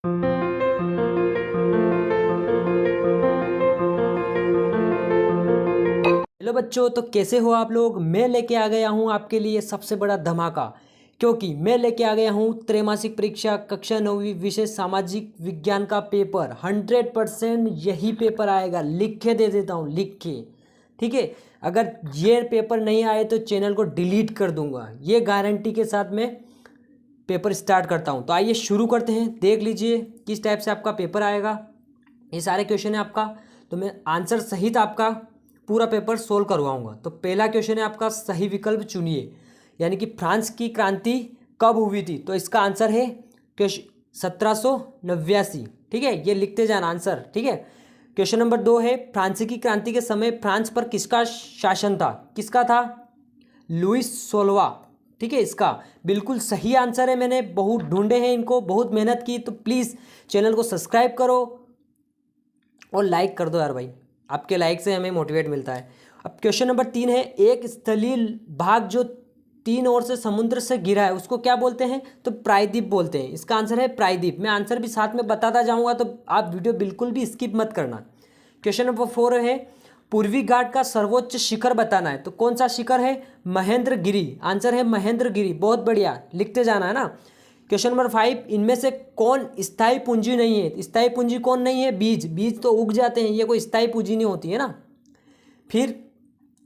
Hello बच्चों, तो कैसे हो आप लोग। मैं लेके आ गया हूँ आपके लिए सबसे बड़ा धमाका, क्योंकि मैं लेके आ गया हूँ त्रैमासिक परीक्षा कक्षा 9वीं विषय सामाजिक विज्ञान का पेपर। 100% यही पेपर आएगा, लिख के दे देता हूँ, लिख के। ठीक है, अगर ये पेपर नहीं आए तो चैनल को डिलीट कर दूंगा, ये गारंटी के साथ मैं पेपर स्टार्ट करता हूँ। तो आइए शुरू करते हैं। देख लीजिए किस टाइप से आपका पेपर आएगा। ये सारे क्वेश्चन है आपका, तो मैं आंसर सहित आपका पूरा पेपर सोल्व करवाऊंगा। तो पहला क्वेश्चन है आपका, सही विकल्प चुनिए, यानी कि फ्रांस की क्रांति कब हुई थी। तो इसका आंसर है 1789। ठीक है, ये लिखते जाना आंसर। ठीक है, क्वेश्चन नंबर 2 है, फ्रांसीसी क्रांति के समय फ्रांस पर किसका शासन था। किसका था? लुइस 16। ठीक है, इसका बिल्कुल सही आंसर है। मैंने बहुत ढूंढे हैं इनको, बहुत मेहनत की। तो प्लीज़ चैनल को सब्सक्राइब करो और लाइक कर दो यार भाई, आपके लाइक से हमें मोटिवेट मिलता है। अब क्वेश्चन नंबर 3 है, एक स्थलीय भाग जो 3 ओर से समुद्र से घिरा है उसको क्या बोलते हैं। तो प्रायद्वीप बोलते हैं। इसका आंसर है प्रायद्वीप। मैं आंसर भी साथ में बताता जाऊंगा, तो आप वीडियो बिल्कुल भी स्किप मत करना। क्वेश्चन नंबर 4 है, पूर्वी घाट का सर्वोच्च शिखर बताना है। तो कौन सा शिखर है? महेंद्रगिरी। आंसर है महेंद्रगिरी। बहुत बढ़िया, लिखते जाना है ना। क्वेश्चन नंबर 5, इनमें से कौन स्थायी पूंजी नहीं है। स्थायी पूंजी कौन नहीं है? बीज। बीज तो उग जाते हैं, ये कोई स्थायी पूंजी नहीं होती है ना। फिर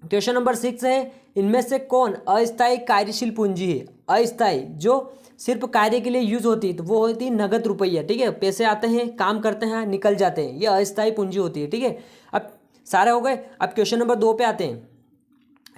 क्वेश्चन नंबर 6 है, इनमें से कौन अस्थायी कार्यशील पूंजी है। अस्थायी जो सिर्फ कार्य के लिए यूज होती है, तो वो होती है नगद रुपया। ठीक है, पैसे आते हैं, काम करते हैं, निकल जाते हैं, ये अस्थायी पूंजी होती है। ठीक है, अब सारे हो गए। अब क्वेश्चन नंबर 2 पे आते हैं,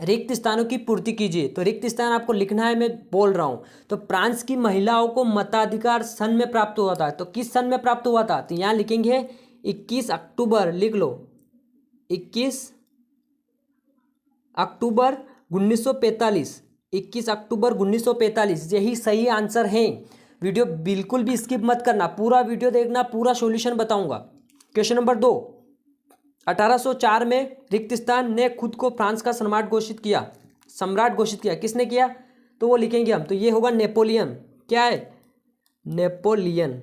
रिक्त स्थानों की पूर्ति कीजिए। तो रिक्त स्थान आपको लिखना है, मैं बोल रहा हूँ। तो फ्रांस की महिलाओं को मताधिकार सन में प्राप्त हुआ था। तो किस सन में प्राप्त हुआ था? तो यहाँ लिखेंगे 21 अक्टूबर। लिख लो 21 अक्टूबर 1945। 21 अक्टूबर 1945 यही सही आंसर है। वीडियो बिल्कुल भी स्किप मत करना, पूरा वीडियो देखना, पूरा सॉल्यूशन बताऊंगा। क्वेश्चन नंबर 2, 1804 में रिक्तस्थान ने खुद को फ्रांस का सम्राट घोषित किया। सम्राट घोषित किया किसने किया? तो वो लिखेंगे हम, तो ये होगा नेपोलियन। क्या है? नेपोलियन।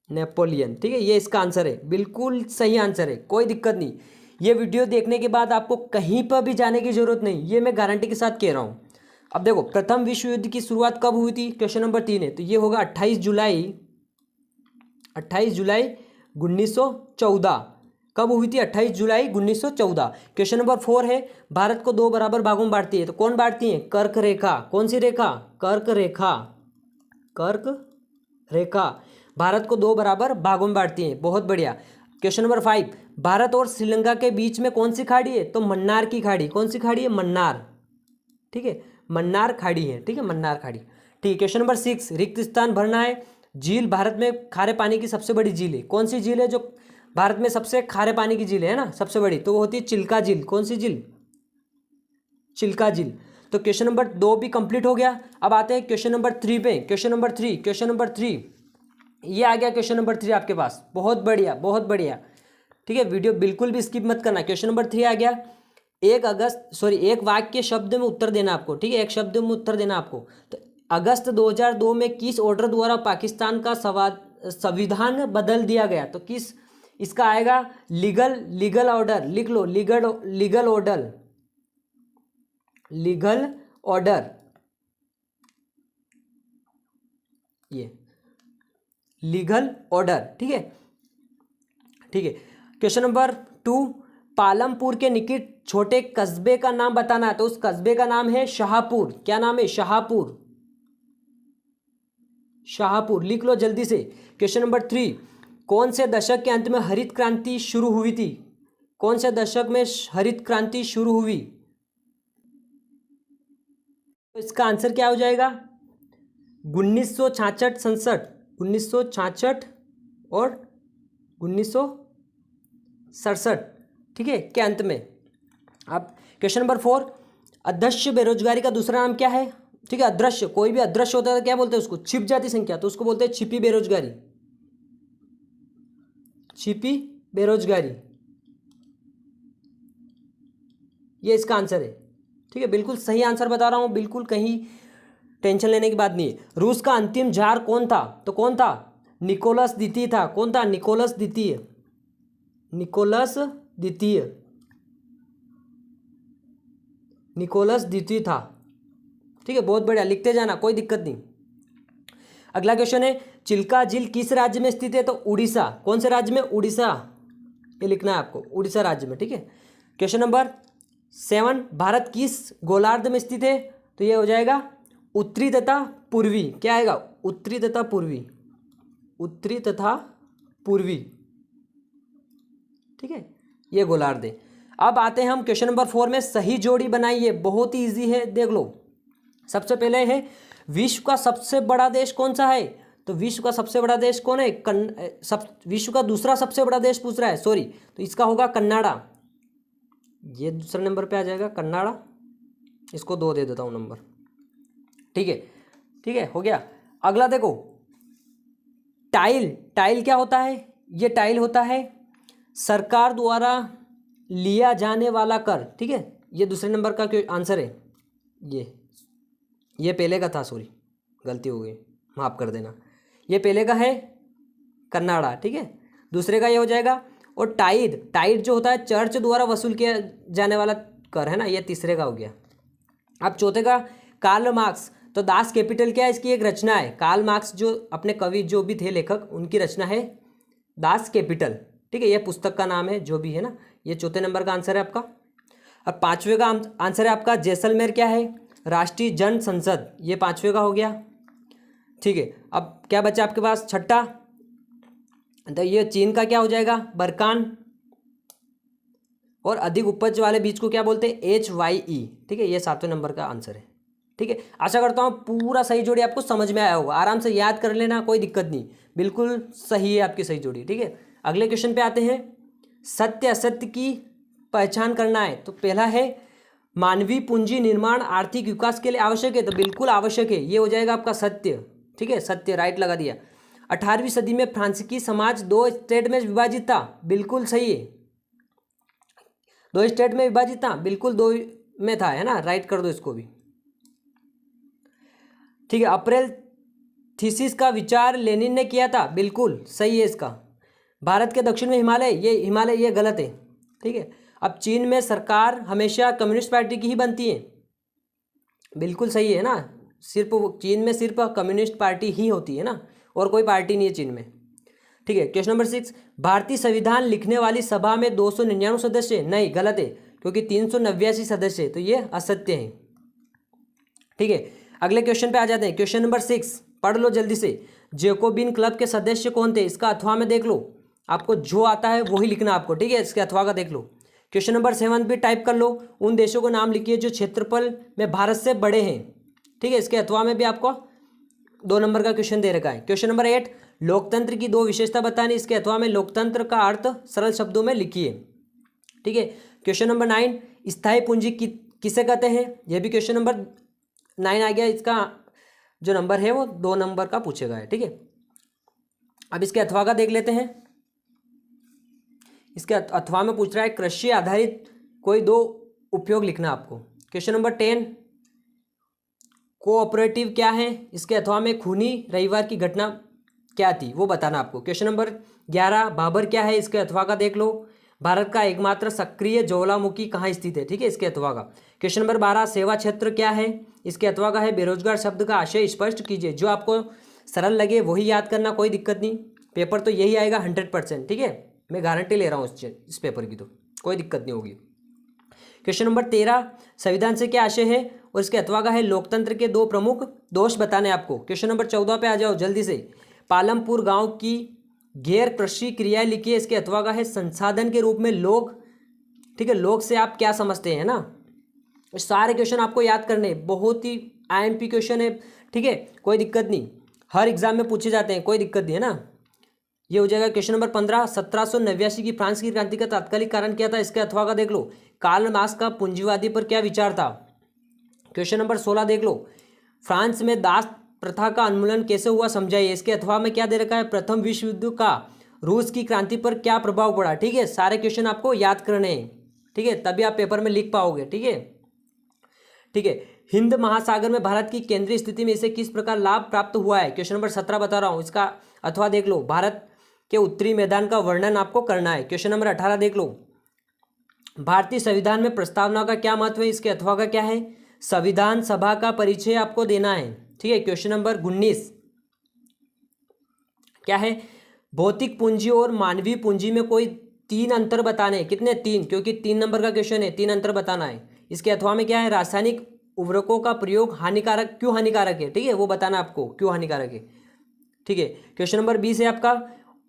नेपोलियन। ठीक है, ये इसका आंसर है, बिल्कुल सही आंसर है, कोई दिक्कत नहीं। ये वीडियो देखने के बाद आपको कहीं पर भी जाने की जरूरत नहीं, ये मैं गारंटी के साथ कह रहा हूँ। अब देखो, प्रथम विश्व युद्ध की शुरुआत कब हुई थी? क्वेश्चन नंबर 3 है, तो ये होगा 28 जुलाई 1914। कब हुई थी? 28 जुलाई 1914। क्वेश्चन नंबर 4 है, भारत को 2 बराबर भागों में बांटती है। तो कौन बांटती है? कर्क रेखा। कौन सी रेखा? कर्क रेखा। कर्क रेखा भारत को 2 बराबर भागों में बांटती है। बहुत बढ़िया। क्वेश्चन नंबर 5, भारत और श्रीलंका के बीच में कौन सी खाड़ी है? तो मन्नार की खाड़ी। कौन सी खाड़ी है? मन्नार। ठीक है, मन्नार खाड़ी है। ठीक है, मन्नार खाड़ी। ठीक है, क्वेश्चन नंबर 6, रिक्त स्थान भरना है। झील भारत में खारे पानी की सबसे बड़ी झील है। कौन सी झील है जो भारत में सबसे खारे पानी की झील है ना, सबसे बड़ी? तो वो होती है चिल्का झील। कौन सी झील? चिल्का झील। तो क्वेश्चन नंबर 2 भी कंप्लीट हो गया। अब आते हैं क्वेश्चन नंबर 3 पे। क्वेश्चन नंबर 3, ये आ गया क्वेश्चन नंबर 3 आपके पास। बहुत बढ़िया, बहुत बढ़िया। ठीक है, वीडियो बिल्कुल भी स्किप मत करना। क्वेश्चन नंबर 3 आ गया। एक वाक्य शब्द में उत्तर देना आपको। ठीक है, एक शब्द में उत्तर देना आपको। तो अगस्त 2002 में किस ऑर्डर द्वारा पाकिस्तान का संविधान बदल दिया गया? तो किस, इसका आएगा लीगल ऑर्डर। लिख लो, लीगल ऑर्डर। ये लीगल ऑर्डर। ठीक है, ठीक है। क्वेश्चन नंबर 2, पालमपुर के निकट छोटे कस्बे का नाम बताना है। तो उस कस्बे का नाम है शाहपुर। क्या नाम है? शाहपुर। शाहपुर, लिख लो जल्दी से। क्वेश्चन नंबर 3, कौन से दशक के अंत में हरित क्रांति शुरू हुई थी? कौन से दशक में हरित क्रांति शुरू हुई? तो इसका आंसर क्या हो जाएगा? 1966 67, 1966 और 1967। ठीक है, के अंत में। अब क्वेश्चन नंबर 4, अदृश्य बेरोजगारी का दूसरा नाम क्या है? ठीक है, अदृश्य, कोई भी अदृश्य होता है क्या बोलते हैं उसको? छिप जाती संख्या। तो उसको बोलते हैं छिपी बेरोजगारी। छिपी बेरोजगारी, ये इसका आंसर है। ठीक है, बिल्कुल सही आंसर बता रहा हूं, बिल्कुल कहीं टेंशन लेने की बात नहीं है। रूस का अंतिम जार कौन था? तो कौन था? निकोलस द्वितीय था। कौन था? निकोलस द्वितीय। निकोलस द्वितीय, निकोलस द्वितीय था। ठीक है, बहुत बढ़िया, लिखते जाना, कोई दिक्कत नहीं। अगला क्वेश्चन है, चिल्का झील किस राज्य में स्थित है? तो उड़ीसा। कौन से राज्य में? उड़ीसा, ये लिखना है आपको, उड़ीसा राज्य में। ठीक है। क्वेश्चन नंबर 7, भारत किस गोलार्ध में स्थित है? तो ये हो जाएगा उत्तरी तथा पूर्वी। क्या आएगा? उत्तरी तथा पूर्वी, उत्तरी तथा पूर्वी। ठीक है, ये गोलार्ध है। अब आते हैं हम क्वेश्चन नंबर 4 में, सही जोड़ी बनाइए। बहुत ही ईजी है, देख लो। सबसे पहले है, विश्व का सबसे बड़ा देश कौन सा है? तो विश्व का सबसे बड़ा देश कौन है? विश्व का दूसरा सबसे बड़ा देश पूछ रहा है, सॉरी, तो इसका होगा कन्नाडा। ये दूसरे नंबर पे आ जाएगा कन्नाडा, इसको 2 दे देता हूँ नंबर। ठीक है, ठीक है, हो गया। अगला देखो, टाइल। टाइल क्या होता है? ये टाइल होता है सरकार द्वारा लिया जाने वाला कर। ठीक है, ये दूसरे नंबर का आंसर है। ये पहले का था, सॉरी, गलती हो गई, माफ़ कर देना। ये पहले का है कन्नाडा। ठीक है, दूसरे का ये हो जाएगा। और टाइड, टाइड जो होता है चर्च द्वारा वसूल किया जाने वाला कर है ना, ये तीसरे का हो गया। अब चौथे का कार्ल मार्क्स। तो दास कैपिटल क्या है? इसकी एक रचना है। कार्ल मार्क्स जो अपने कवि जो भी थे लेखक, उनकी रचना है दास कैपिटल। ठीक है, ये पुस्तक का नाम है, जो भी है ना। ये चौथे नंबर का आंसर है आपका। अब पांचवे का आंसर है आपका, जैसलमेर क्या है? राष्ट्रीय जन संसद। ये पांचवे का हो गया। ठीक है, अब क्या बचा आपके पास? छठा, तो ये चीन का क्या हो जाएगा? बरकान। और अधिक उपज वाले बीज को क्या बोलते हैं? HYE। ठीक है, ये 7वें नंबर का आंसर है। ठीक है, आशा करता हूँ पूरा सही जोड़ी आपको समझ में आया होगा। आराम से याद कर लेना, कोई दिक्कत नहीं, बिल्कुल सही है आपकी सही जोड़ी। ठीक है, अगले क्वेश्चन पे आते हैं। सत्य असत्य की पहचान करना है। तो पहला है, मानवीय पूंजी निर्माण आर्थिक विकास के लिए आवश्यक है। तो बिल्कुल आवश्यक है, ये हो जाएगा आपका सत्य। ठीक है, सत्य, राइट लगा दिया। 18वीं सदी में फ्रांसीसी समाज 2 स्टेट में विभाजित था। बिल्कुल सही है, 2 स्टेट में विभाजित था, बिल्कुल 2 में था, है ना, राइट कर दो इसको भी। ठीक है, अप्रैल थीसिस का विचार लेनिन ने किया था। बिल्कुल सही है इसका। भारत के दक्षिण में हिमालय, ये गलत है। ठीक है, अब चीन में सरकार हमेशा कम्युनिस्ट पार्टी की ही बनती है। बिल्कुल सही है ना, सिर्फ चीन में सिर्फ कम्युनिस्ट पार्टी ही होती है ना, और कोई पार्टी नहीं है चीन में। ठीक है, क्वेश्चन नंबर 6, भारतीय संविधान लिखने वाली सभा में 299 सदस्य? नहीं, गलत है, क्योंकि 389 सदस्य है, तो ये असत्य है। ठीक है, अगले क्वेश्चन पे आ जाते हैं। क्वेश्चन नंबर 6 पढ़ लो जल्दी से। जैकोबिन क्लब के सदस्य कौन थे? इसका अथवा में देख लो, आपको जो आता है वही लिखना आपको। ठीक है, इसके अथवा का देख लो। क्वेश्चन नंबर 7 भी टाइप कर लो। उन देशों को नाम लिखिए जो क्षेत्रफल में भारत से बड़े हैं। ठीक है, इसके अथवा में भी आपको 2 नंबर का क्वेश्चन दे रखा है। क्वेश्चन नंबर 8, लोकतंत्र की 2 विशेषता बतानी। इसके अथवा में लोकतंत्र का अर्थ सरल शब्दों में लिखिए। ठीक है, क्वेश्चन नंबर 9, स्थायी पूंजी किसे कहते हैं? यह भी क्वेश्चन नंबर 9 आ गया। इसका जो नंबर है वो 2 नंबर का पूछेगा है। ठीक है, अब इसके अथवा का देख लेते हैं। इसके अथवा में पूछ रहा है कृषि आधारित कोई 2 उपयोग लिखना आपको। क्वेश्चन नंबर 10, कोऑपरेटिव क्या है? इसके अथवा में खूनी रविवार की घटना क्या थी वो बताना आपको। क्वेश्चन नंबर 11, बाबर क्या है? इसके अथवा का देख लो। भारत का एकमात्र सक्रिय ज्वालामुखी कहाँ स्थित है? ठीक है, इसके अथवा का। क्वेश्चन नंबर 12, सेवा क्षेत्र क्या है? इसके अथवा का है बेरोजगार शब्द का आशय स्पष्ट कीजिए। जो आपको सरल लगे वही याद करना, कोई दिक्कत नहीं, पेपर तो यही आएगा 100%। ठीक है, मैं गारंटी ले रहा हूँ इस पेपर की, तो कोई दिक्कत नहीं होगी। क्वेश्चन नंबर 13, संविधान से क्या आशय है? और इसके अथवा का है लोकतंत्र के 2 प्रमुख दोष बताने आपको। क्वेश्चन नंबर 14 पे आ जाओ जल्दी से। पालमपुर गांव की गैर कृषि क्रियाएं लिखिए। इसके अथवा का है संसाधन के रूप में लोग। ठीक है, लोग से आप क्या समझते हैं ना। सारे क्वेश्चन आपको याद करने, बहुत ही IMP क्वेश्चन है। ठीक है, कोई दिक्कत नहीं, हर एग्जाम में पूछे जाते हैं, कोई दिक्कत नहीं है ना। ये हो जाएगा क्वेश्चन नंबर 15, 1789 की फ्रांस की क्रांति का तात्कालिक कारण क्या था? इसके अथवा का देख लो। कार्ल मार्क्स का पूंजीवादी पर क्या विचार था? क्वेश्चन नंबर 16 देख लो। फ्रांस में दास प्रथा का उन्मूलन कैसे हुआ समझाइए। इसके अथवा में क्या दे रखा है? प्रथम विश्व युद्ध का रूस की क्रांति पर क्या प्रभाव पड़ा। ठीक है, सारे क्वेश्चन आपको याद करने हैं। ठीक है, तभी आप पेपर में लिख पाओगे। ठीक है, ठीक है, हिंद महासागर में भारत की केंद्रीय स्थिति में इसे किस प्रकार लाभ प्राप्त हुआ है? क्वेश्चन नंबर 17 बता रहा हूँ। इसका अथवा देख लो, भारत के उत्तरी मैदान का वर्णन आपको करना है। क्वेश्चन नंबर 18 देख लो, भारतीय संविधान में प्रस्तावना का क्या महत्व है, इसके अथवा का क्या है, संविधान सभा का परिचय आपको देना है, ठीक है। क्वेश्चन नंबर 19 क्या है, भौतिक पूंजी और मानवीय पूंजी में कोई 3 अंतर बताने, कितने 3, क्योंकि 3 नंबर का क्वेश्चन है, 3 अंतर बताना है। इसके अथवा में क्या है, रासायनिक उर्वरकों का प्रयोग हानिकारक, क्यों हानिकारक है, ठीक है, वो बताना आपको क्यों हानिकारक है, ठीक है। क्वेश्चन नंबर 20 है आपका,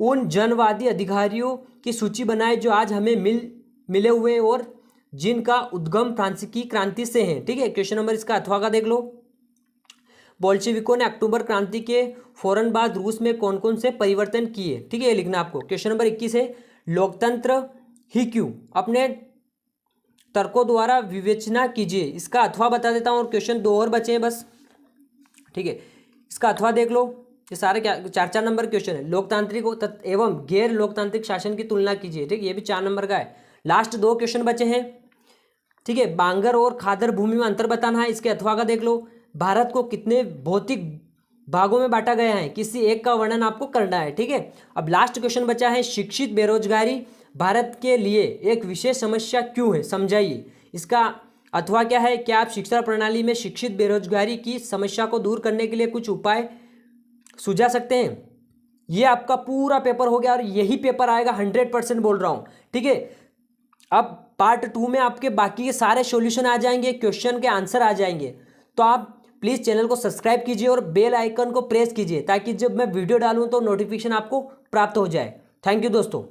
उन जनवादी अधिकारियों की सूची बनाए जो आज हमें मिले हुए और जिनका उद्गम फ्रांसीसी क्रांति से है, ठीक है। क्वेश्चन नंबर इसका अथवा का देख लो, बोल्शेविकों ने अक्टूबर क्रांति के फौरन बाद रूस में कौन कौन से परिवर्तन किए, ठीक है, ये लिखना आपको। क्वेश्चन नंबर 21 है, लोकतंत्र ही क्यों, अपने तर्कों द्वारा विवेचना कीजिए, इसका अथवा बता देता हूँ और क्वेश्चन 2 और बचे हैं बस, ठीक है। इसका अथवा देख लो, ये सारे क्या 4-4 नंबर क्वेश्चन है। लोकतांत्रिक एवं गैर लोकतांत्रिक शासन की तुलना कीजिए, ठीक, ये भी 4 नंबर का है। लास्ट 2 क्वेश्चन बचे हैं, ठीक है। बांगर और खादर भूमि में अंतर बताना है, इसके अथवा का देख लो। भारत को कितने भौतिक भागों में बांटा गया है, किसी एक का वर्णन आपको करना है, ठीक है। अब लास्ट क्वेश्चन बचा है, शिक्षित बेरोजगारी भारत के लिए एक विशेष समस्या क्यों है, समझाइए। इसका अथवा क्या है, क्या आप शिक्षा प्रणाली में शिक्षित बेरोजगारी की समस्या को दूर करने के लिए कुछ उपाय सुझा सकते हैं। ये आपका पूरा पेपर हो गया और यही पेपर आएगा, 100% बोल रहा हूँ, ठीक है। अब पार्ट 2 में आपके बाकी के सारे सॉल्यूशन आ जाएंगे, क्वेश्चन के आंसर आ जाएंगे। तो आप प्लीज़ चैनल को सब्सक्राइब कीजिए और बेल आइकन को प्रेस कीजिए ताकि जब मैं वीडियो डालूं तो नोटिफिकेशन आपको प्राप्त हो जाए। थैंक यू दोस्तों।